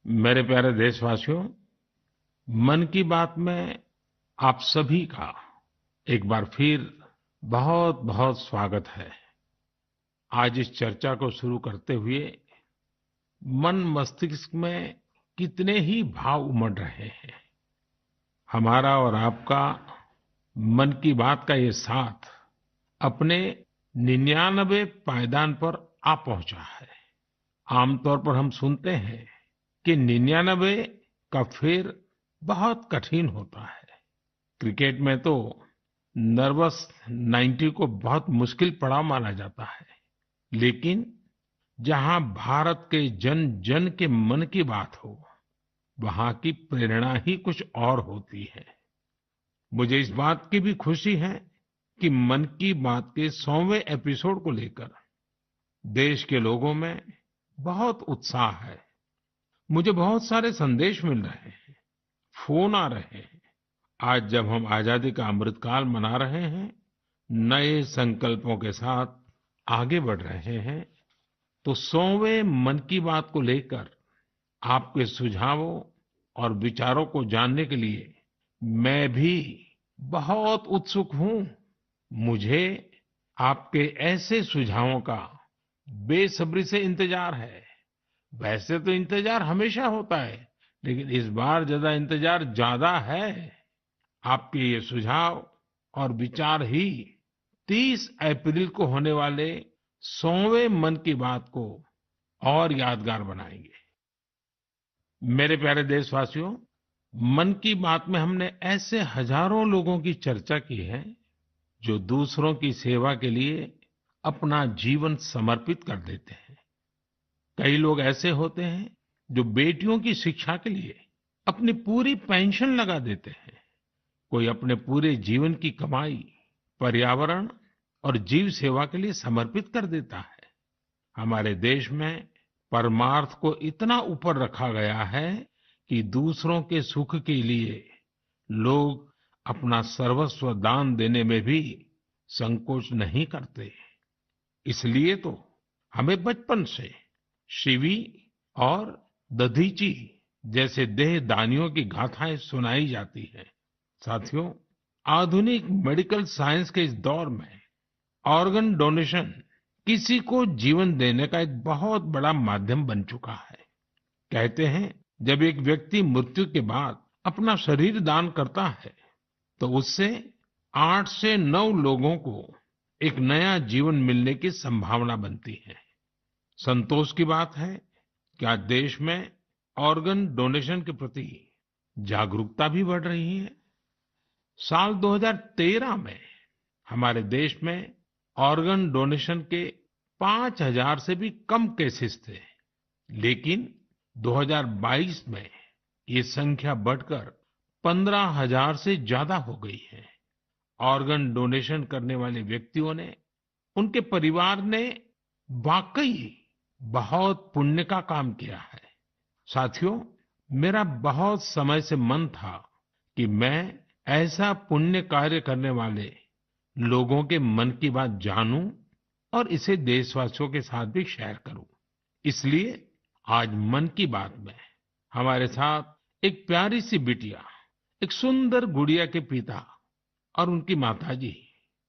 मेरे प्यारे देशवासियों, मन की बात में आप सभी का एक बार फिर बहुत बहुत स्वागत है। आज इस चर्चा को शुरू करते हुए मन मस्तिष्क में कितने ही भाव उमड़ रहे हैं। हमारा और आपका मन की बात का ये साथ अपने 99वें पायदान पर आ पहुंचा है। आमतौर पर हम सुनते हैं कि 99 का फेर बहुत कठिन होता है। क्रिकेट में तो नर्वस 90 को बहुत मुश्किल पड़ाव माना जाता है। लेकिन जहां भारत के जन जन के मन की बात हो, वहां की प्रेरणा ही कुछ और होती है। मुझे इस बात की भी खुशी है कि मन की बात के 100वें एपिसोड को लेकर देश के लोगों में बहुत उत्साह है। मुझे बहुत सारे संदेश मिल रहे हैं, फोन आ रहे हैं। आज जब हम आजादी का अमृतकाल मना रहे हैं, नए संकल्पों के साथ आगे बढ़ रहे हैं, तो 100वें मन की बात को लेकर आपके सुझावों और विचारों को जानने के लिए मैं भी बहुत उत्सुक हूं। मुझे आपके ऐसे सुझावों का बेसब्री से इंतजार है। वैसे तो इंतजार हमेशा होता है, लेकिन इस बार ज्यादा है। आपके ये सुझाव और विचार ही 30 अप्रैल को होने वाले 100वें मन की बात को और यादगार बनाएंगे। मेरे प्यारे देशवासियों, मन की बात में हमने ऐसे हजारों लोगों की चर्चा की है जो दूसरों की सेवा के लिए अपना जीवन समर्पित कर देते हैं। कई लोग ऐसे होते हैं जो बेटियों की शिक्षा के लिए अपनी पूरी पेंशन लगा देते हैं। कोई अपने पूरे जीवन की कमाई पर्यावरण और जीव सेवा के लिए समर्पित कर देता है। हमारे देश में परमार्थ को इतना ऊपर रखा गया है कि दूसरों के सुख के लिए लोग अपना सर्वस्व दान देने में भी संकोच नहीं करते। इसलिए तो हमें बचपन से शिवी और दधीची जैसे देहदानियों की गाथाएं सुनाई जाती है। साथियों, आधुनिक मेडिकल साइंस के इस दौर में ऑर्गन डोनेशन किसी को जीवन देने का एक बहुत बड़ा माध्यम बन चुका है। कहते हैं, जब एक व्यक्ति मृत्यु के बाद अपना शरीर दान करता है, तो उससे 8 से 9 लोगों को एक नया जीवन मिलने की संभावना बनती है। संतोष की बात है कि आज देश में ऑर्गन डोनेशन के प्रति जागरूकता भी बढ़ रही है। साल 2013 में हमारे देश में ऑर्गन डोनेशन के 5000 से भी कम केसेस थे। लेकिन 2022 में ये संख्या बढ़कर 15,000 से ज्यादा हो गई है। ऑर्गन डोनेशन करने वाले व्यक्तियों ने, उनके परिवार ने वाकई बहुत पुण्य का काम किया है। साथियों, मेरा बहुत समय से मन था कि मैं ऐसा पुण्य कार्य करने वाले लोगों के मन की बात जानूं और इसे देशवासियों के साथ भी शेयर करूं। इसलिए आज मन की बात में हमारे साथ एक प्यारी सी बिटिया, एक सुंदर गुड़िया के पिता और उनकी माताजी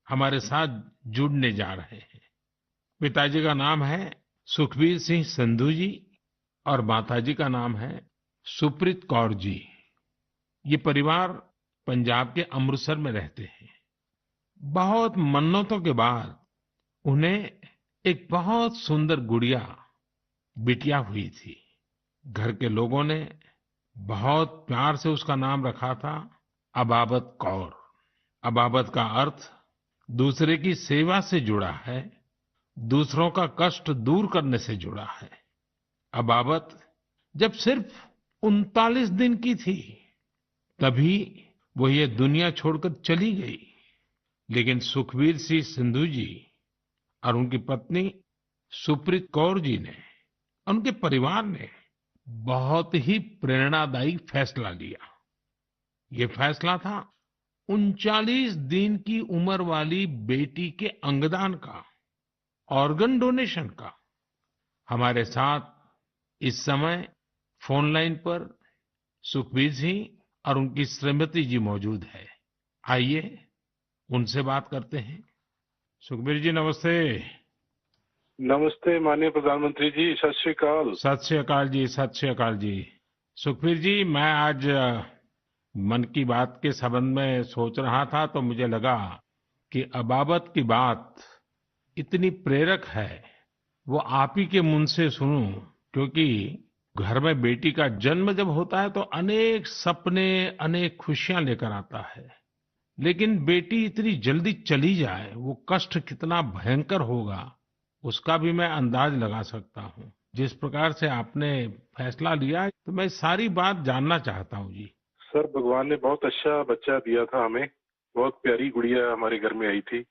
हमारे साथ जुड़ने जा रहे हैं। पिताजी का नाम है सुखबीर सिंह संधू जी और माताजी का नाम है सुप्रीत कौर जी। ये परिवार पंजाब के अमृतसर में रहते हैं। बहुत मन्नतों के बाद उन्हें एक बहुत सुंदर गुड़िया, बिटिया हुई थी। घर के लोगों ने बहुत प्यार से उसका नाम रखा था अबाबत कौर। अबाबत का अर्थ दूसरे की सेवा से जुड़ा है, दूसरों का कष्ट दूर करने से जुड़ा है। अबाबत जब सिर्फ 39 दिन की थी, तभी वो ये दुनिया छोड़कर चली गई। लेकिन सुखबीर सिंह संधू जी और उनकी पत्नी सुप्रीत कौर जी ने, उनके परिवार ने बहुत ही प्रेरणादायी फैसला लिया। ये फैसला था 39 दिन की उम्र वाली बेटी के अंगदान का, ऑर्गन डोनेशन का। हमारे साथ इस समय फोन लाइन पर सुखबीर सिंह और उनकी श्रीमती जी मौजूद है। आइए उनसे बात करते हैं। सुखबीर जी नमस्ते। नमस्ते माननीय प्रधानमंत्री जी, सत श्री अकाल। सत श्री अकाल जी, सत श्री अकाल जी। सुखबीर जी मैं आज मन की बात के संबंध में सोच रहा था तो मुझे लगा कि अबाबत की बात इतनी प्रेरक है, वो आप ही के मुंह से सुनूं, क्योंकि घर में बेटी का जन्म जब होता है तो अनेक सपने, अनेक खुशियां लेकर आता है। लेकिन बेटी इतनी जल्दी चली जाए, वो कष्ट कितना भयंकर होगा, उसका भी मैं अंदाज लगा सकता हूँ। जिस प्रकार से आपने फैसला लिया है, तो मैं सारी बात जानना चाहता हूँ जी। सर, भगवान ने बहुत अच्छा बच्चा दिया था हमें। बहुत प्यारी गुड़िया हमारे घर में आई थी।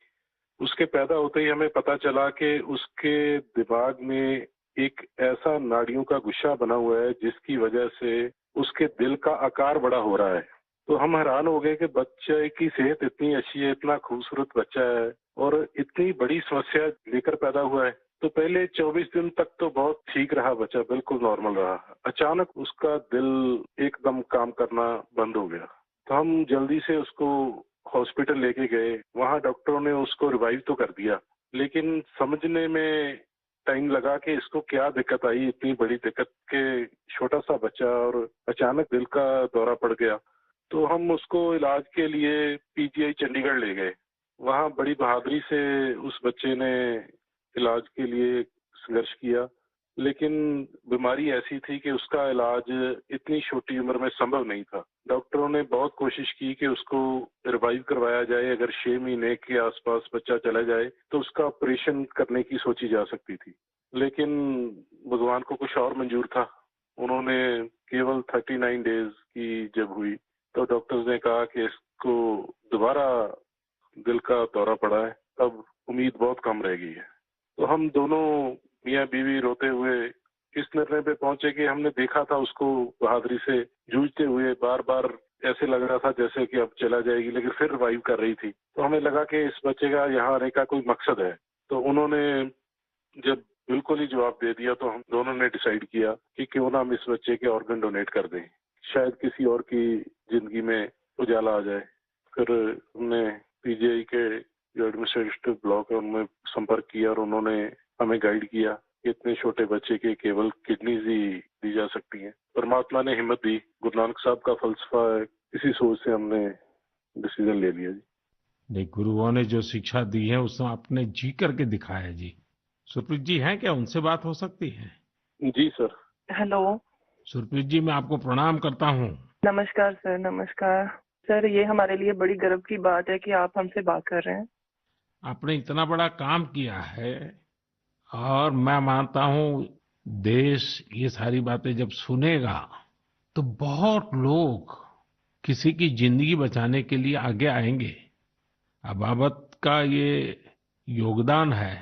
उसके पैदा होते ही हमें पता चला कि उसके दिमाग में एक ऐसा नाड़ियों का गुच्छा बना हुआ है जिसकी वजह से उसके दिल का आकार बड़ा हो रहा है। तो हम हैरान हो गए कि बच्चे की सेहत इतनी अच्छी है, इतना खूबसूरत बच्चा है और इतनी बड़ी समस्या लेकर पैदा हुआ है। तो पहले 24 दिन तक तो बहुत ठीक रहा बच्चा, बिल्कुल नॉर्मल रहा। अचानक उसका दिल एकदम काम करना बंद हो गया। तो हम जल्दी से उसको हॉस्पिटल लेके गए। वहां डॉक्टरों ने उसको रिवाइव तो कर दिया, लेकिन समझने में टाइम लगा कि इसको क्या दिक्कत आई, इतनी बड़ी दिक्कत के छोटा सा बच्चा और अचानक दिल का दौरा पड़ गया। तो हम उसको इलाज के लिए पीजीआई चंडीगढ़ ले गए। वहां बड़ी बहादुरी से उस बच्चे ने इलाज के लिए संघर्ष किया, लेकिन बीमारी ऐसी थी कि उसका इलाज इतनी छोटी उम्र में संभव नहीं था। डॉक्टरों ने बहुत कोशिश की कि उसको रिवाइव करवाया जाए। अगर 6 महीने के आसपास बच्चा चला जाए तो उसका ऑपरेशन करने की सोची जा सकती थी, लेकिन भगवान को कुछ और मंजूर था। उन्होंने केवल 39 डेज की जब हुई तो डॉक्टर्स ने कहा कि इसको दोबारा दिल का दौरा पड़ा है, अब उम्मीद बहुत कम रह गई है। तो हम दोनों मियाँ बीवी रोते हुए इस निर्णय पे पहुंचे कि हमने देखा था उसको बहादुरी से जूझते हुए, बार बार ऐसे लग रहा था जैसे कि अब चला जाएगी, लेकिन फिर रिवाइव कर रही थी। तो हमें लगा कि इस बच्चे का यहाँ आने का कोई मकसद है। तो उन्होंने जब बिल्कुल ही जवाब दे दिया तो हम दोनों ने डिसाइड किया कि क्यों ना हम इस बच्चे के ऑर्गन डोनेट कर दें, शायद किसी और की जिंदगी में उजाला आ जाए। फिर हमने पीजीआई के जो एडमिनिस्ट्रेटिव ब्लॉक है उनमें संपर्क किया और उन्होंने हमें गाइड किया कि इतने छोटे बच्चे के केवल किडनीज ही दी जा सकती हैं। परमात्मा ने हिम्मत दी, गुरु नानक साहब का फलसफा है, इसी सोच से हमने डिसीजन ले लिया जी। नहीं, गुरुओं ने जो शिक्षा दी है उसको आपने जी करके दिखाया है जी। सुरप्रीत जी हैं क्या, उनसे बात हो सकती है? जी सर। हेलो। सुरप्रीत जी मैं आपको प्रणाम करता हूँ। नमस्कार सर, नमस्कार सर। ये हमारे लिए बड़ी गर्व की बात है कि आप हमसे बात कर रहे हैं। आपने इतना बड़ा काम किया है और मैं मानता हूँ देश ये सारी बातें जब सुनेगा तो बहुत लोग किसी की जिंदगी बचाने के लिए आगे आएंगे। अबाबत का ये योगदान है,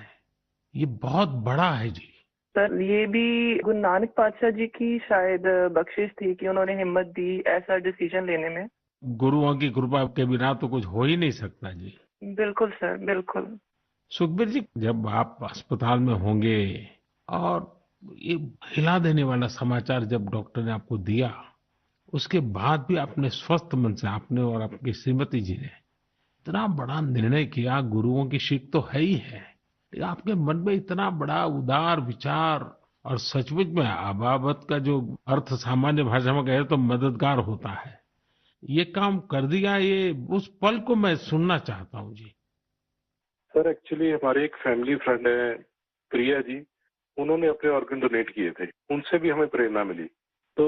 ये बहुत बड़ा है जी। सर, ये भी गुरु नानक पातशाह जी की शायद बख्शिश थी कि उन्होंने हिम्मत दी ऐसा डिसीजन लेने में। गुरुओं की कृपा के बिना तो कुछ हो ही नहीं सकता जी। बिल्कुल सर, बिल्कुल। सुखबीर जी जब आप अस्पताल में होंगे और ये हिला देने वाला समाचार जब डॉक्टर ने आपको दिया, उसके बाद भी आपने स्वस्थ मन से, आपने और आपकी श्रीमती जी ने इतना बड़ा निर्णय किया। गुरुओं की सीख तो है ही है, लेकिन आपके मन में इतना बड़ा उदार विचार, और सचमुच में अबाबत का जो अर्थ सामान्य भाषा में कहे तो मददगार होता है, ये काम कर दिया। ये उस पल को मैं सुनना चाहता हूँ जी। सर एक्चुअली हमारे एक फैमिली फ्रेंड है प्रिया जी, उन्होंने अपने ऑर्गन डोनेट किए थे। उनसे भी हमें प्रेरणा मिली। तो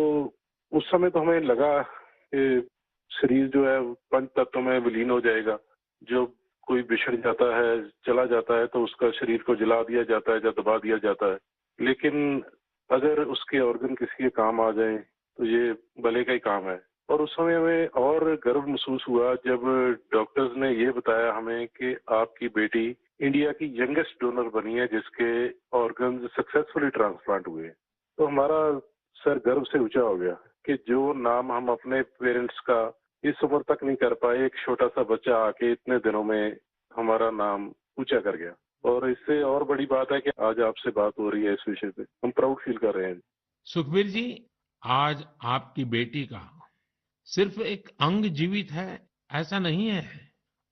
उस समय तो हमें लगा कि शरीर जो है पंच तत्वों में विलीन हो जाएगा। जो कोई बिछड़ जाता है, चला जाता है, तो उसका शरीर को जला दिया जाता है या दबा दिया जाता है। लेकिन अगर उसके ऑर्गन किसी के काम आ जाए तो ये भले का ही काम है। और उस समय हमें और गर्व महसूस हुआ जब डॉक्टर्स ने ये बताया हमें कि आपकी बेटी इंडिया की यंगेस्ट डोनर बनी है जिसके ऑर्गन सक्सेसफुली ट्रांसप्लांट हुए। तो हमारा सर गर्व से ऊंचा हो गया कि जो नाम हम अपने पेरेंट्स का इस उम्र तक नहीं कर पाए, एक छोटा सा बच्चा आके इतने दिनों में हमारा नाम ऊंचा कर गया। और इससे और बड़ी बात है कि आज आपसे बात हो रही है इस विषय पे, हम प्राउड फील कर रहे हैं। सुखबीर जी आज आपकी बेटी का सिर्फ एक अंग जीवित है ऐसा नहीं है।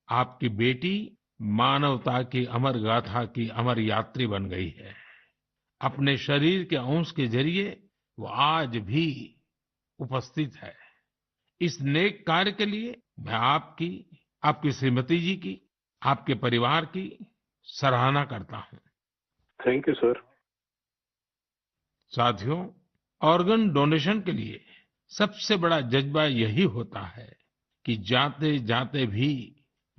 आपकी बेटी मानवता की अमर गाथा की अमर यात्री बन गई है। अपने शरीर के अंश के जरिए वो आज भी उपस्थित है। इस नेक कार्य के लिए मैं आपकी, आपकी श्रीमती जी की, आपके परिवार की सराहना करता हूं। Thank you sir. साथियों, ऑर्गन डोनेशन के लिए सबसे बड़ा जज्बा यही होता है कि जाते जाते भी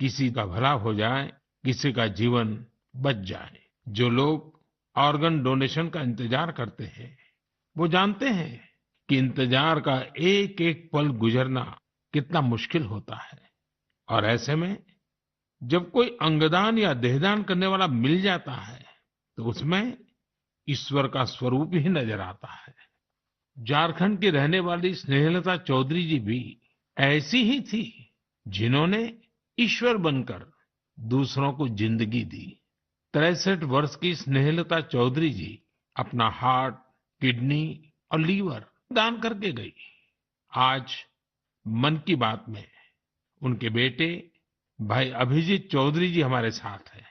किसी का भला हो जाए, किसी का जीवन बच जाए। जो लोग ऑर्गन डोनेशन का इंतजार करते हैं वो जानते हैं कि इंतजार का एक एक पल गुजरना कितना मुश्किल होता है। और ऐसे में जब कोई अंगदान या देहदान करने वाला मिल जाता है तो उसमें ईश्वर का स्वरूप ही नजर आता है। झारखंड की रहने वाली स्नेहलता चौधरी जी भी ऐसी ही थी, जिन्होंने ईश्वर बनकर दूसरों को जिंदगी दी। 63 वर्ष की स्नेहलता चौधरी जी अपना हार्ट, किडनी और लीवर दान करके गई। आज मन की बात में उनके बेटे भाई अभिजीत चौधरी जी हमारे साथ हैं।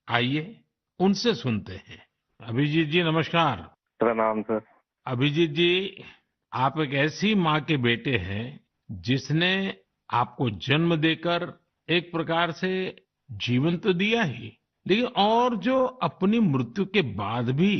आइए उनसे सुनते हैं। अभिजीत जी नमस्कार। प्रणाम सर। अभिजीत जी, आप एक ऐसी माँ के बेटे हैं जिसने आपको जन्म देकर एक प्रकार से जीवन तो दिया ही, लेकिन और जो अपनी मृत्यु के बाद भी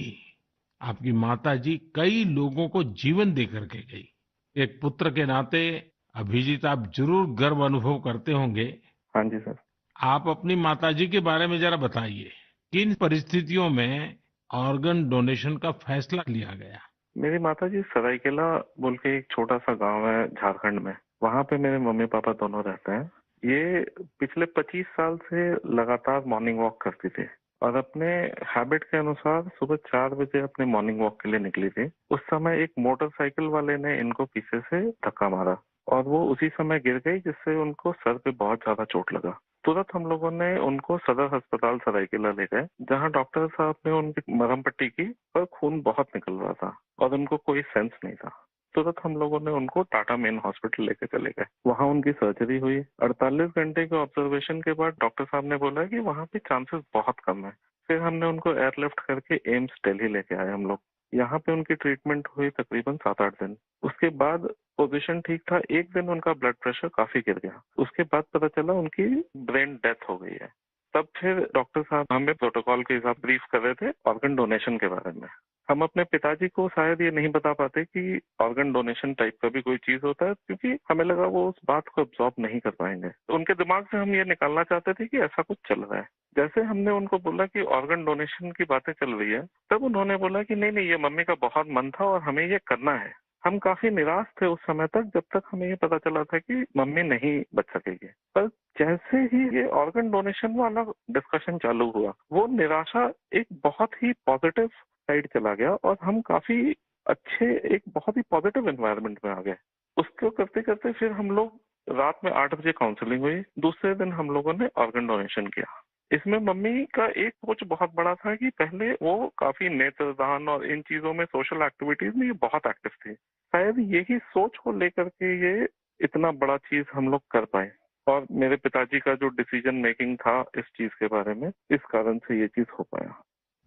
आपकी माता जी कई लोगों को जीवन दे करके गई। एक पुत्र के नाते अभिजीत आप जरूर गर्व अनुभव करते होंगे। हाँ जी सर। आप अपनी माताजी के बारे में जरा बताइए, किन परिस्थितियों में ऑर्गन डोनेशन का फैसला लिया गया? मेरी माता जी सरायकेला बोल के एक छोटा सा गांव है झारखंड में, वहाँ पे मेरे मम्मी पापा दोनों रहते हैं। ये पिछले 25 साल से लगातार मॉर्निंग वॉक करती थी और अपने हैबिट के अनुसार सुबह 4 बजे अपने मॉर्निंग वॉक के लिए निकली थी। उस समय एक मोटरसाइकिल वाले ने इनको पीछे से धक्का मारा और वो उसी समय गिर गई, जिससे उनको सर पे बहुत ज्यादा चोट लगा। तुरंत हम लोगों ने उनको सदर अस्पताल सरायकेला ले गए, जहां डॉक्टर साहब ने उनकी मरहम पट्टी की, पर खून बहुत निकल रहा था और उनको कोई सेंस नहीं था। तुरंत हम लोगों ने उनको टाटा मेन हॉस्पिटल लेके चले गए। वहां उनकी सर्जरी हुई। 48 घंटे के ऑब्जर्वेशन के बाद डॉक्टर साहब ने बोला कि वहां पे चांसेस बहुत कम है। फिर हमने उनको एयरलिफ्ट करके एम्स दिल्ली लेके आए हम लोग। यहाँ पे उनकी ट्रीटमेंट हुई तकरीबन 7-8 दिन। उसके बाद पोजीशन ठीक था। एक दिन उनका ब्लड प्रेशर काफी गिर गया। उसके बाद पता चला उनकी ब्रेन डेथ हो गई है। तब फिर डॉक्टर साहब हमें प्रोटोकॉल के हिसाब ब्रीफ कर रहे थे ऑर्गन डोनेशन के बारे में। हम अपने पिताजी को शायद ये नहीं बता पाते कि ऑर्गन डोनेशन टाइप का भी कोई चीज होता है, क्योंकि हमें लगा वो उस बात को अब्सॉर्ब नहीं कर पाएंगे। तो उनके दिमाग से हम ये निकालना चाहते थे कि ऐसा कुछ चल रहा है। जैसे हमने उनको बोला कि ऑर्गन डोनेशन की बातें चल रही है, तब उन्होंने बोला कि नहीं नहीं, ये मम्मी का बहुत मन था और हमें ये करना है। हम काफी निराश थे उस समय तक, जब तक हमें ये पता चला था कि मम्मी नहीं बच सकेगी। पर जैसे ही ये ऑर्गन डोनेशन वाला डिस्कशन चालू हुआ, वो निराशा एक बहुत ही पॉजिटिव साइड चला गया और हम काफी अच्छे, एक बहुत ही पॉजिटिव एनवायरनमेंट में आ गए। उसको करते करते फिर हम लोग रात में 8 बजे काउंसलिंग हुई। दूसरे दिन हम लोगों ने ऑर्गन डोनेशन किया। इसमें मम्मी का एक सोच बहुत बड़ा था कि पहले वो काफी नेत्रदान और इन चीजों में, सोशल एक्टिविटीज में ये बहुत एक्टिव थी। शायद यही सोच को लेकर के ये इतना बड़ा चीज हम लोग कर पाए। और मेरे पिताजी का जो डिसीजन मेकिंग था इस चीज के बारे में, इस कारण से ये चीज हो पाया।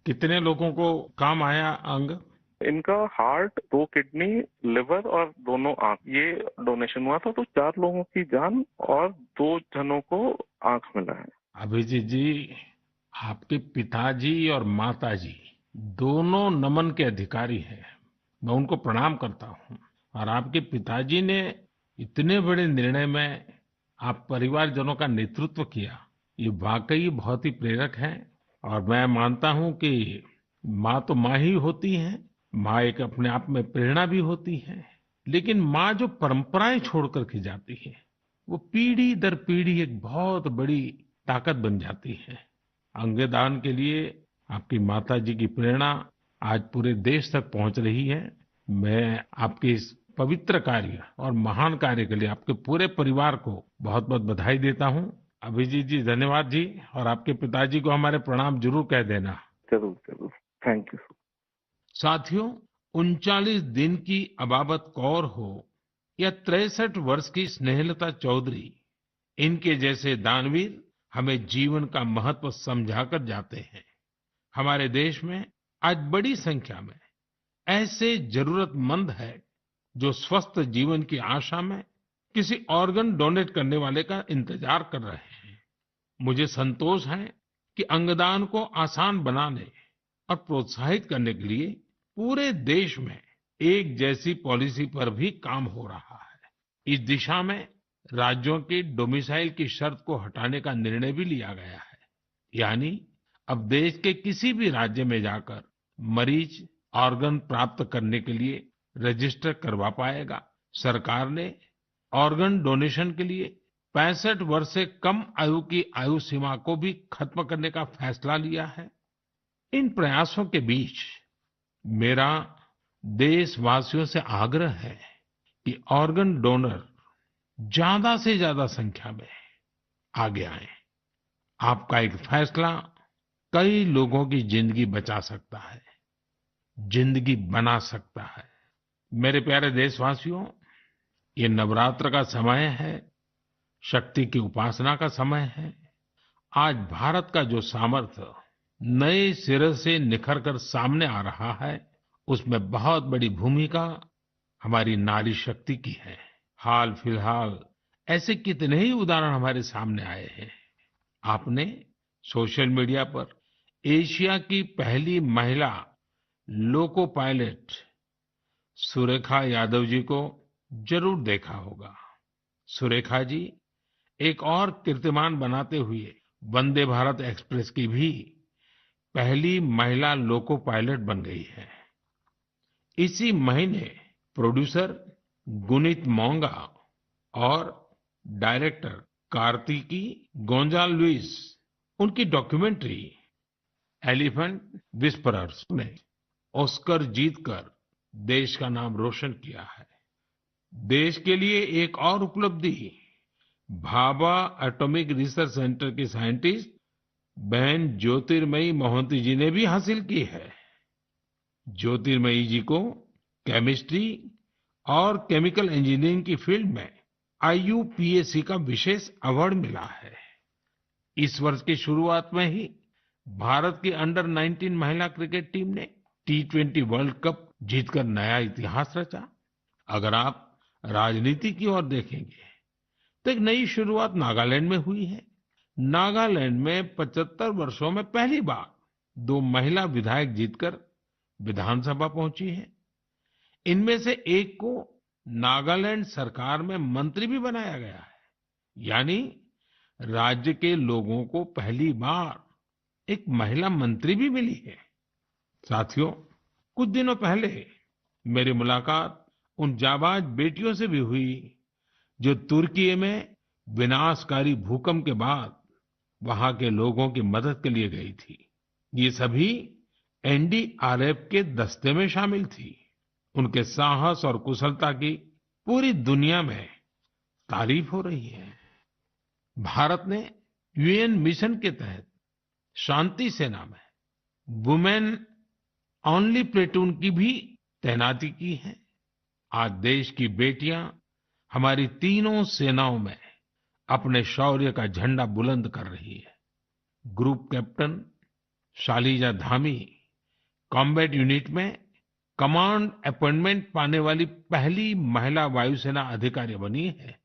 कितने लोगों को काम आया अंग? इनका हार्ट, 2 किडनी, लिवर और दोनों आंख, ये डोनेशन हुआ था। तो 4 लोगों की जान और 2 जनों को आंख मिला है। अभिजीत जी, आपके पिताजी और माताजी दोनों नमन के अधिकारी हैं। मैं उनको प्रणाम करता हूँ। और आपके पिताजी ने इतने बड़े निर्णय में आप परिवारजनों का नेतृत्व किया, ये वाकई बहुत ही प्रेरक है। और मैं मानता हूँ कि माँ तो माँ ही होती है, माँ एक अपने आप में प्रेरणा भी होती है, लेकिन माँ जो परंपराएं छोड़ करके जाती है, वो पीढ़ी दर पीढ़ी एक बहुत बड़ी ताकत बन जाती है। अंगदान के लिए आपकी माताजी की प्रेरणा आज पूरे देश तक पहुंच रही है। मैं आपके इस पवित्र कार्य और महान कार्य के लिए आपके पूरे परिवार को बहुत बहुत बधाई देता हूं। अभिजीत जी धन्यवाद जी, और आपके पिताजी को हमारे प्रणाम जरूर कह देना। जरूर जरूर, थैंक यू। साथियों, 39 दिन की अबाबत कौर हो या 63 वर्ष की स्नेहलता चौधरी, इनके जैसे दानवीर हमें जीवन का महत्व समझाकर जाते हैं। हमारे देश में आज बड़ी संख्या में ऐसे जरूरतमंद हैं जो स्वस्थ जीवन की आशा में किसी ऑर्गन डोनेट करने वाले का इंतजार कर रहे हैं। मुझे संतोष है कि अंगदान को आसान बनाने और प्रोत्साहित करने के लिए पूरे देश में एक जैसी पॉलिसी पर भी काम हो रहा है। इस दिशा में राज्यों की डोमिसाइल की शर्त को हटाने का निर्णय भी लिया गया है। यानी अब देश के किसी भी राज्य में जाकर मरीज ऑर्गन प्राप्त करने के लिए रजिस्टर करवा पाएगा। सरकार ने ऑर्गन डोनेशन के लिए 65 वर्ष से कम आयु की आयु सीमा को भी खत्म करने का फैसला लिया है। इन प्रयासों के बीच मेरा देशवासियों से आग्रह है कि ऑर्गन डोनर ज्यादा से ज्यादा संख्या में आगे आएं। आपका एक फैसला कई लोगों की जिंदगी बचा सकता है, जिंदगी बना सकता है। मेरे प्यारे देशवासियों, ये नवरात्र का समय है, शक्ति की उपासना का समय है। आज भारत का जो सामर्थ्य नए सिरे से निखर कर सामने आ रहा है, उसमें बहुत बड़ी भूमिका हमारी नारी शक्ति की है। हाल फिलहाल ऐसे कितने ही उदाहरण हमारे सामने आए हैं। आपने सोशल मीडिया पर एशिया की पहली महिला लोको पायलट सुरेखा यादव जी को जरूर देखा होगा। सुरेखा जी एक और कीर्तिमान बनाते हुए वंदे भारत एक्सप्रेस की भी पहली महिला लोको पायलट बन गई है। इसी महीने प्रोड्यूसर गुनीत मोंगा और डायरेक्टर कार्तिकी गोंजाल्विस, उनकी डॉक्यूमेंट्री एलिफेंट विस्परर्स ने ऑस्कर जीतकर देश का नाम रोशन किया है। देश के लिए एक और उपलब्धि भाभा एटॉमिक रिसर्च सेंटर की साइंटिस्ट बहन ज्योतिर्मयी मोहंती जी ने भी हासिल की है। ज्योतिर्मयी जी को केमिस्ट्री और केमिकल इंजीनियरिंग की फील्ड में IUPAC का विशेष अवार्ड मिला है। इस वर्ष की शुरुआत में ही भारत की अंडर 19 महिला क्रिकेट टीम ने T20 वर्ल्ड कप जीतकर नया इतिहास रचा। अगर आप राजनीति की ओर देखेंगे तो एक नई शुरुआत नागालैंड में हुई है। नागालैंड में 75 वर्षों में पहली बार 2 महिला विधायक जीतकर विधानसभा पहुंची है। इनमें से एक को नागालैंड सरकार में मंत्री भी बनाया गया है। यानी राज्य के लोगों को पहली बार एक महिला मंत्री भी मिली है। साथियों, कुछ दिनों पहले मेरी मुलाकात उन जाबाज बेटियों से भी हुई जो तुर्की में विनाशकारी भूकंप के बाद वहां के लोगों की मदद के लिए गई थी। ये सभी NDRF के दस्ते में शामिल थी। उनके साहस और कुशलता की पूरी दुनिया में तारीफ हो रही है। भारत ने UN मिशन के तहत शांति सेना में वुमेन ओनली प्लेटून की भी तैनाती की है। आज देश की बेटियां हमारी तीनों सेनाओं में अपने शौर्य का झंडा बुलंद कर रही है। Group captain Shalija Dhami combat unit में कमांड अपॉइंटमेंट पाने वाली पहली महिला वायुसेना अधिकारी बनी है।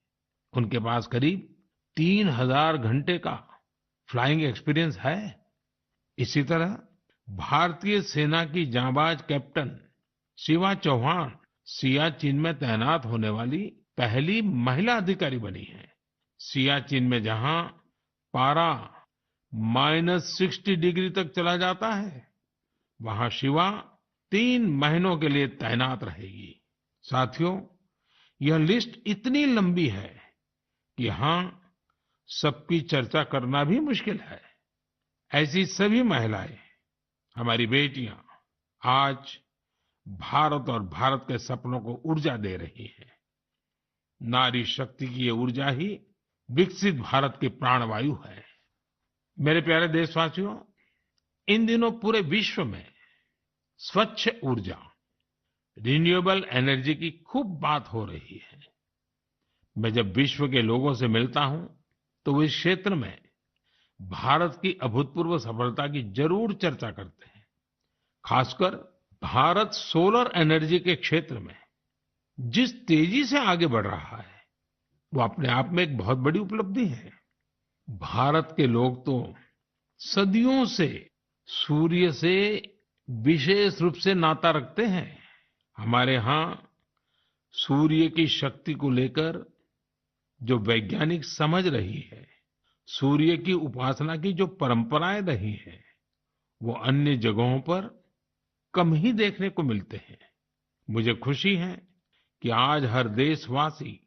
उनके पास करीब 3000 घंटे का फ्लाइंग एक्सपीरियंस है। इसी तरह भारतीय सेना की जांबाज कैप्टन शिवा चौहान सियाचिन में तैनात होने वाली पहली महिला अधिकारी बनी है। सियाचिन में जहां पारा -60 डिग्री तक चला जाता है, वहां शिवा 3 महीनों के लिए तैनात रहेगी। साथियों, यह लिस्ट इतनी लंबी है कि यहाँ सबकी चर्चा करना भी मुश्किल है। ऐसी सभी महिलाएं, हमारी बेटियां आज भारत और भारत के सपनों को ऊर्जा दे रही हैं। नारी शक्ति की ये ऊर्जा ही विकसित भारत की प्राणवायु है। मेरे प्यारे देशवासियों, इन दिनों पूरे विश्व में स्वच्छ ऊर्जा रिन्यूएबल एनर्जी की खूब बात हो रही है। मैं जब विश्व के लोगों से मिलता हूं तो वो इस क्षेत्र में भारत की अभूतपूर्व सफलता की जरूर चर्चा करते हैं। खासकर भारत सोलर एनर्जी के क्षेत्र में जिस तेजी से आगे बढ़ रहा है वो अपने आप में एक बहुत बड़ी उपलब्धि है। भारत के लोग तो सदियों से सूर्य से विशेष रूप से नाता रखते हैं। हमारे यहाँ सूर्य की शक्ति को लेकर जो वैज्ञानिक समझ रही है, सूर्य की उपासना की जो परंपराएं रही है, वो अन्य जगहों पर कम ही देखने को मिलते हैं। मुझे खुशी है कि आज हर देशवासी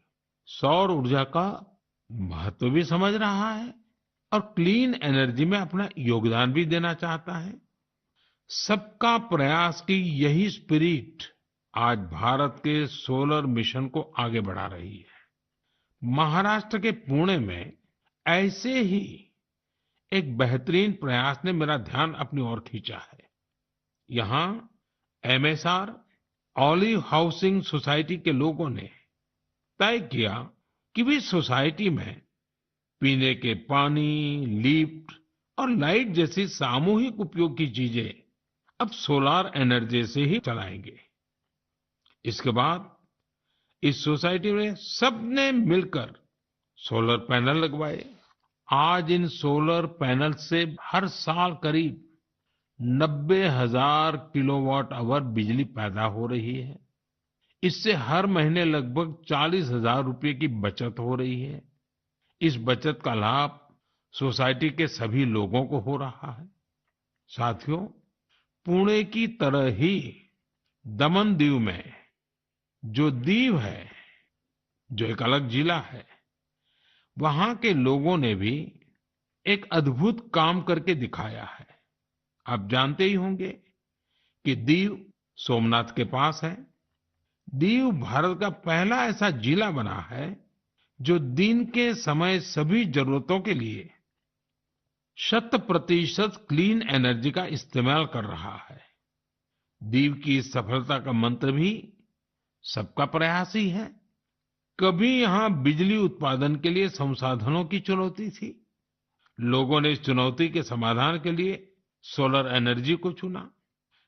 सौर ऊर्जा का महत्व भी समझ रहा है और क्लीन एनर्जी में अपना योगदान भी देना चाहता है। सबका प्रयास की यही स्पिरिट आज भारत के सोलर मिशन को आगे बढ़ा रही है। महाराष्ट्र के पुणे में ऐसे ही एक बेहतरीन प्रयास ने मेरा ध्यान अपनी ओर खींचा है। यहाँ एमएसआर ऑलिव हाउसिंग सोसाइटी के लोगों ने तय किया कि वे सोसाइटी में पीने के पानी, लिफ्ट और लाइट जैसी सामूहिक उपयोग की चीजें अब सोलार एनर्जी से ही चलाएंगे। इसके बाद इस सोसाइटी में सबने मिलकर सोलर पैनल लगवाए। आज इन सोलर पैनल से हर साल करीब 90,000 किलोवाट आवर बिजली पैदा हो रही है। इससे हर महीने लगभग 40,000 रुपए की बचत हो रही है। इस बचत का लाभ सोसाइटी के सभी लोगों को हो रहा है। साथियों, पुणे की तरह ही दमन दीव में जो दीव है, जो एक अलग जिला है, वहां के लोगों ने भी एक अद्भुत काम करके दिखाया है। आप जानते ही होंगे कि दीव सोमनाथ के पास है। दीव भारत का पहला ऐसा जिला बना है जो दिन के समय सभी जरूरतों के लिए 100% क्लीन एनर्जी का इस्तेमाल कर रहा है। दीव की इस सफलता का मंत्र भी सबका प्रयास ही है। कभी यहाँ बिजली उत्पादन के लिए संसाधनों की चुनौती थी। लोगों ने इस चुनौती के समाधान के लिए सोलर एनर्जी को चुना।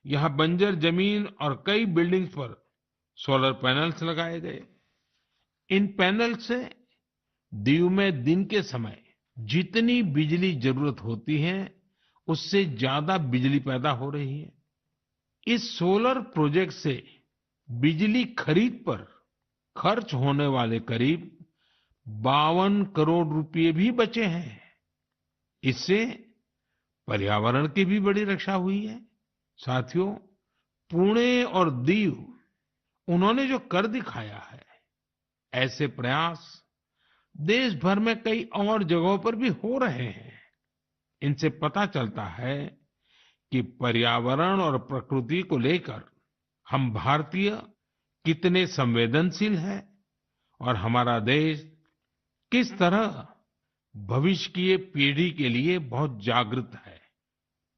यहाँ बंजर जमीन और कई बिल्डिंग्स पर सोलर पैनल्स लगाए गए। इन पैनल से दीव में दिन के समय जितनी बिजली जरूरत होती है उससे ज्यादा बिजली पैदा हो रही है। इस सोलर प्रोजेक्ट से बिजली खरीद पर खर्च होने वाले करीब 52 करोड़ रुपए भी बचे हैं। इससे पर्यावरण की भी बड़ी रक्षा हुई है। साथियों, पुणे और दीव उन्होंने जो कर दिखाया है, ऐसे प्रयास देश भर में कई और जगहों पर भी हो रहे हैं। इनसे पता चलता है कि पर्यावरण और प्रकृति को लेकर हम भारतीय कितने संवेदनशील हैं और हमारा देश किस तरह भविष्य की पीढ़ी के लिए बहुत जागृत है।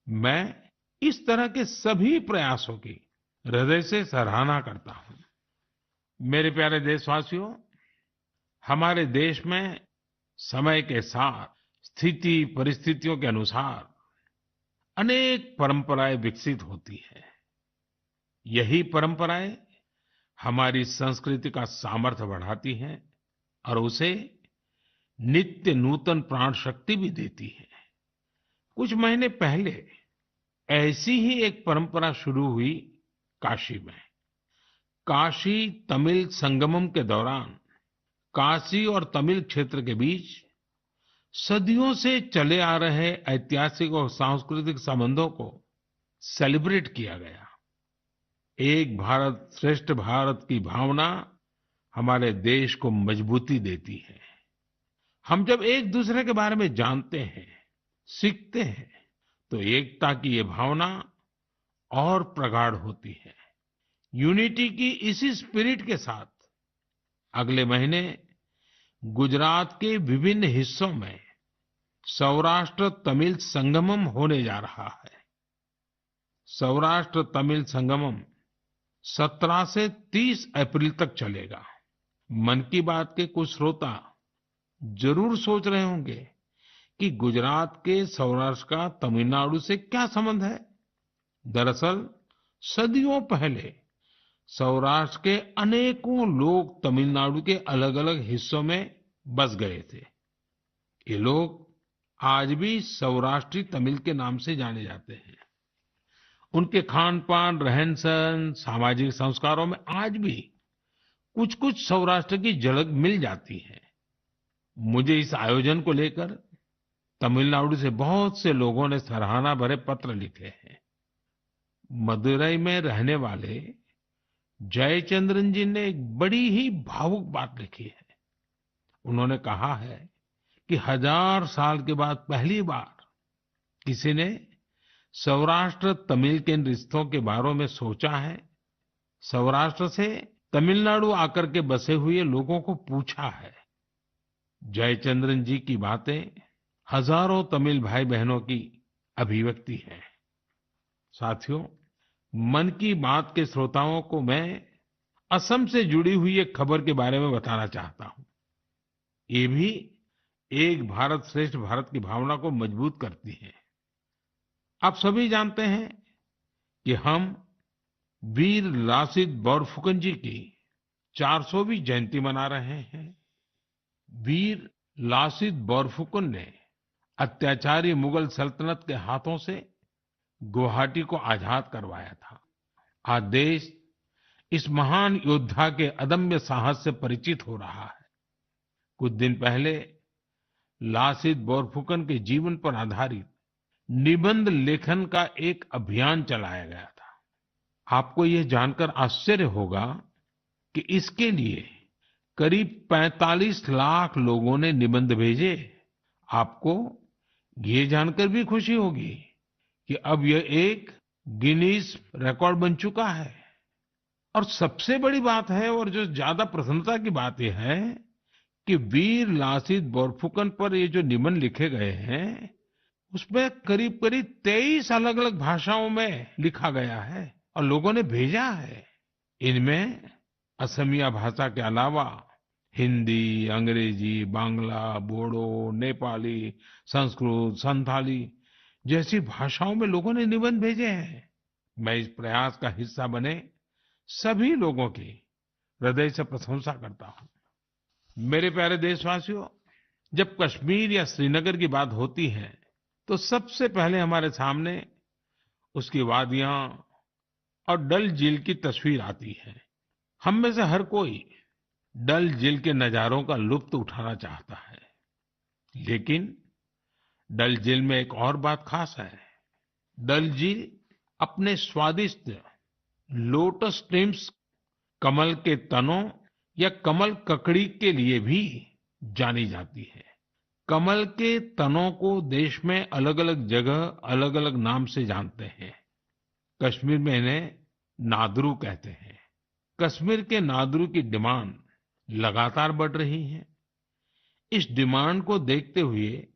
मैं इस तरह के सभी प्रयासों की हृदय से सराहना करता हूं। मेरे प्यारे देशवासियों, हमारे देश में समय के साथ स्थिति परिस्थितियों के अनुसार अनेक परंपराएं विकसित होती है। यही परंपराएं हमारी संस्कृति का सामर्थ्य बढ़ाती हैं और उसे नित्य नूतन प्राण शक्ति भी देती है। कुछ महीने पहले ऐसी ही एक परंपरा शुरू हुई काशी में। काशी तमिल संगमम के दौरान काशी और तमिल क्षेत्र के बीच सदियों से चले आ रहे ऐतिहासिक और सांस्कृतिक संबंधों को सेलिब्रेट किया गया। एक भारत श्रेष्ठ भारत की भावना हमारे देश को मजबूती देती है। हम जब एक दूसरे के बारे में जानते हैं, सीखते हैं, तो एकता की ये भावना और प्रगाढ़ होती है। यूनिटी की इसी स्पिरिट के साथ अगले महीने गुजरात के विभिन्न हिस्सों में सौराष्ट्र तमिल संगमम होने जा रहा है। सौराष्ट्र तमिल संगमम 17 से 30 अप्रैल तक चलेगा। मन की बात के कुछ श्रोता जरूर सोच रहे होंगे कि गुजरात के सौराष्ट्र का तमिलनाडु से क्या संबंध है। दरअसल सदियों पहले सौराष्ट्र के अनेकों लोग तमिलनाडु के अलग-अलग हिस्सों में बस गए थे। ये लोग आज भी सौराष्ट्री तमिल के नाम से जाने जाते हैं। उनके खान-पान, रहन-सहन, सामाजिक संस्कारों में आज भी कुछ-कुछ सौराष्ट्र की झलक मिल जाती है। मुझे इस आयोजन को लेकर तमिलनाडु से बहुत से लोगों ने सराहना भरे पत्र लिखे हैं। मदुरई में रहने वाले जयचंद्रन जी ने एक बड़ी ही भावुक बात लिखी है। उन्होंने कहा है कि 1000 साल के बाद पहली बार किसी ने सौराष्ट्र तमिल के रिश्तों के बारे में सोचा है। सौराष्ट्र से तमिलनाडु आकर के बसे हुए लोगों को पूछा है। जयचंद्रन जी की बातें हजारों तमिल भाई बहनों की अभिव्यक्ति है। साथियों, मन की बात के श्रोताओं को मैं असम से जुड़ी हुई एक खबर के बारे में बताना चाहता हूँ। ये भी एक भारत श्रेष्ठ भारत की भावना को मजबूत करती है। आप सभी जानते हैं कि हम वीर लासित बोरफुकन जी की 400वीं जयंती मना रहे हैं। वीर लासित बोरफुकन ने अत्याचारी मुगल सल्तनत के हाथों से गुवाहाटी को आजाद करवाया था। आज देश इस महान योद्धा के अदम्य साहस से परिचित हो रहा है। कुछ दिन पहले लासित बोरफुकन के जीवन पर आधारित निबंध लेखन का एक अभियान चलाया गया था। आपको यह जानकर आश्चर्य होगा कि इसके लिए करीब 45 लाख लोगों ने निबंध भेजे। आपको ये जानकर भी खुशी होगी कि अब यह एक गिनीज रिकॉर्ड बन चुका है। और सबसे बड़ी बात है, और जो ज्यादा प्रसन्नता की बात यह है कि वीर लासित बोरफुकन पर ये जो निबंध लिखे गए हैं, उसमें करीब करीब 23 अलग अलग भाषाओं में लिखा गया है और लोगों ने भेजा है। इनमें असमिया भाषा के अलावा हिंदी, अंग्रेजी, बांग्ला, बोडो, नेपाली, संस्कृत, संथाली जैसी भाषाओं में लोगों ने निबंध भेजे हैं। मैं इस प्रयास का हिस्सा बने सभी लोगों की हृदय से प्रशंसा करता हूँ। मेरे प्यारे देशवासियों, जब कश्मीर या श्रीनगर की बात होती है तो सबसे पहले हमारे सामने उसकी वादियां और डल झील की तस्वीर आती है। हम में से हर कोई डल झील के नजारों का लुत्फ उठाना चाहता है। लेकिन डल झील में एक और बात खास है। डल झील अपने स्वादिष्ट लोटस स्टेम्स, कमल के तनों या कमल ककड़ी के लिए भी जानी जाती है। कमल के तनों को देश में अलग अलग जगह अलग अलग नाम से जानते हैं। कश्मीर में इन्हें नादरू कहते हैं। कश्मीर के नादरू की डिमांड लगातार बढ़ रही है। इस डिमांड को देखते हुए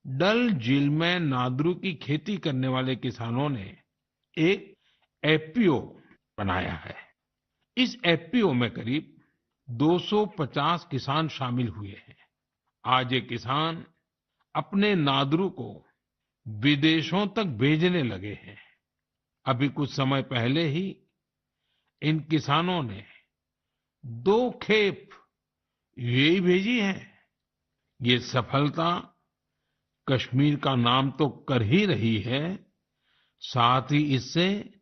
डल झील में नादरू की खेती करने वाले किसानों ने एक एफपीओ बनाया है। इस एफपीओ में करीब 250 किसान शामिल हुए हैं। आज ये किसान अपने नादरू को विदेशों तक भेजने लगे हैं। अभी कुछ समय पहले ही इन किसानों ने 2 खेप यूएई भेजी है। ये सफलता कश्मीर का नाम तो कर ही रही है, साथ ही इससे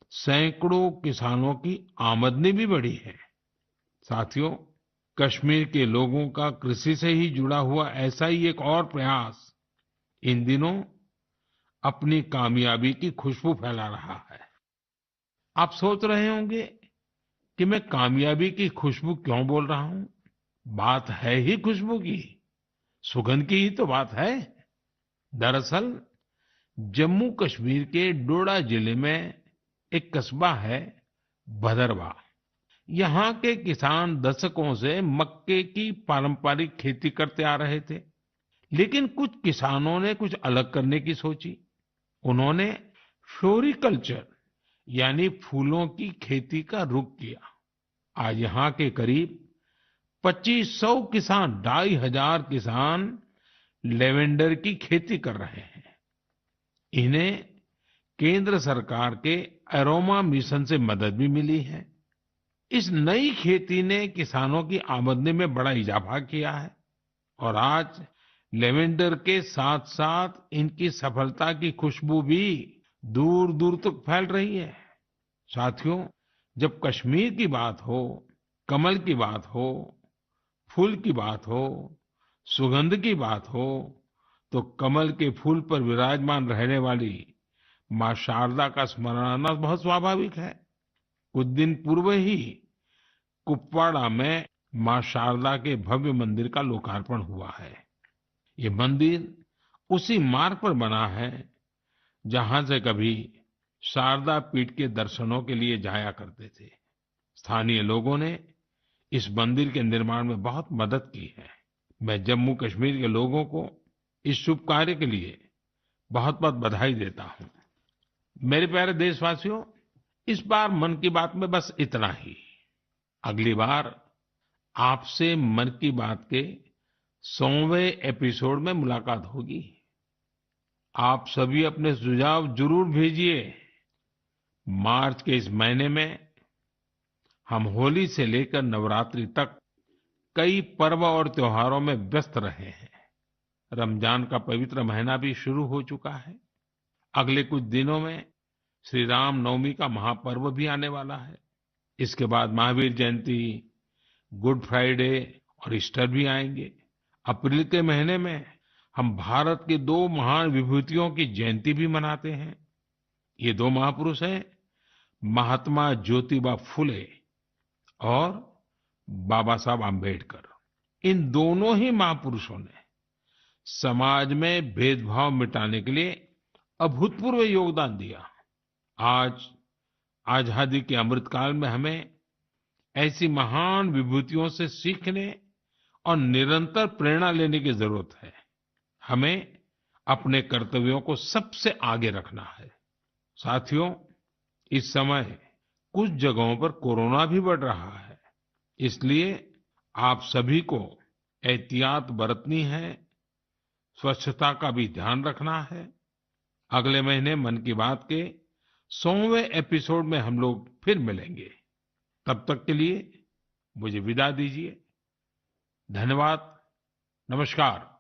सैकड़ों किसानों की आमदनी भी बढ़ी है। साथियों, कश्मीर के लोगों का कृषि से ही जुड़ा हुआ ऐसा ही एक और प्रयास इन दिनों अपनी कामयाबी की खुशबू फैला रहा है। आप सोच रहे होंगे कि मैं कामयाबी की खुशबू क्यों बोल रहा हूं? बात है ही खुशबू की, सुगंध की ही तो बात है। दरअसल जम्मू कश्मीर के डोडा जिले में एक कस्बा है भदरवा। यहाँ के किसान दशकों से मक्के की पारंपरिक खेती करते आ रहे थे। लेकिन कुछ किसानों ने कुछ अलग करने की सोची। उन्होंने फ्लोरिकल्चर यानी फूलों की खेती का रुख किया। आज यहाँ के करीब 2500 किसान, 2500 किसान लेवेंडर की खेती कर रहे हैं। इन्हें केंद्र सरकार के अरोमा मिशन से मदद भी मिली है। इस नई खेती ने किसानों की आमदनी में बड़ा इजाफा किया है और आज लेवेंडर के साथ-साथ इनकी सफलता की खुशबू भी दूर-दूर तक फैल रही है। साथियों, जब कश्मीर की बात हो, कमल की बात हो, फूल की बात हो, सुगंध की बात हो, तो कमल के फूल पर विराजमान रहने वाली माँ शारदा का स्मरण आना बहुत स्वाभाविक है। कुछ दिन पूर्व ही कुपवाड़ा में माँ शारदा के भव्य मंदिर का लोकार्पण हुआ है। ये मंदिर उसी मार्ग पर बना है जहां से कभी शारदा पीठ के दर्शनों के लिए जाया करते थे। स्थानीय लोगों ने इस मंदिर के निर्माण में बहुत मदद की है। मैं जम्मू कश्मीर के लोगों को इस शुभ कार्य के लिए बहुत-बहुत बधाई देता हूँ। मेरे प्यारे देशवासियों, इस बार मन की बात में बस इतना ही। अगली बार आपसे मन की बात के 100वें एपिसोड में मुलाकात होगी। आप सभी अपने सुझाव जरूर भेजिए। मार्च के इस महीने में हम होली से लेकर नवरात्रि तक कई पर्व और त्योहारों में व्यस्त रहे हैं। रमजान का पवित्र महीना भी शुरू हो चुका है। अगले कुछ दिनों में श्री राम नवमी का महापर्व भी आने वाला है। इसके बाद महावीर जयंती, गुड फ्राइडे और ईस्टर भी आएंगे। अप्रैल के महीने में हम भारत की 2 महान विभूतियों की जयंती भी मनाते हैं। ये 2 महापुरुष हैं महात्मा ज्योतिबा फुले और बाबा साहब आम्बेडकर। इन दोनों ही महापुरुषों ने समाज में भेदभाव मिटाने के लिए अभूतपूर्व योगदान दिया। आज आजादी के अमृतकाल में हमें ऐसी महान विभूतियों से सीखने और निरंतर प्रेरणा लेने की जरूरत है। हमें अपने कर्तव्यों को सबसे आगे रखना है। साथियों, इस समय कुछ जगहों पर कोरोना भी बढ़ रहा है, इसलिए आप सभी को एहतियात बरतनी है, स्वच्छता का भी ध्यान रखना है। अगले महीने मन की बात के 100वें एपिसोड में हम लोग फिर मिलेंगे। तब तक के लिए मुझे विदा दीजिए। धन्यवाद। नमस्कार।